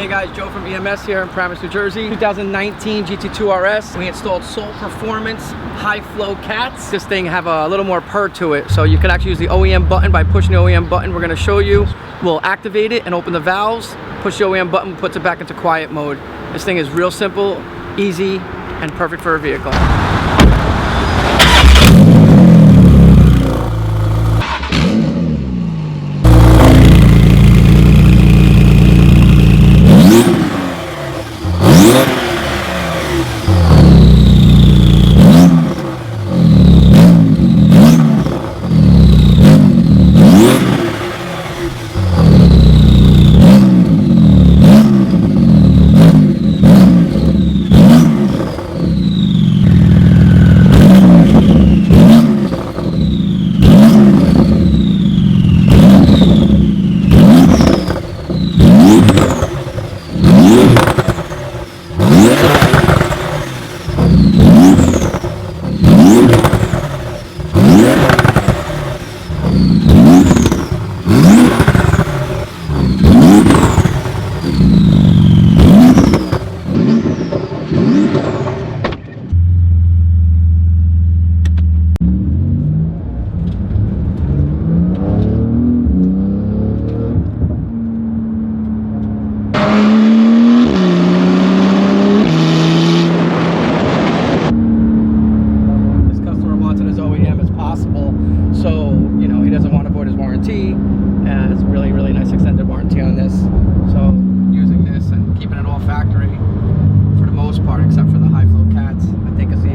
Hey guys, Joe from EMS here in Paramus, New Jersey. 2019 GT2 RS. We installed Soul Performance high flow cats. This thing have a little more purr to it, so you can actually use the OEM button. By pushing the OEM button, we're going to show you. We'll activate it and open the valves. Push the OEM button, puts it back into quiet mode. This thing is real simple, easy, and perfect for a vehicle. So, you know, he doesn't want to void his warranty. It's really, really nice extended warranty on this. So, using this and keeping it all factory for the most part, except for the high flow cats, I think is the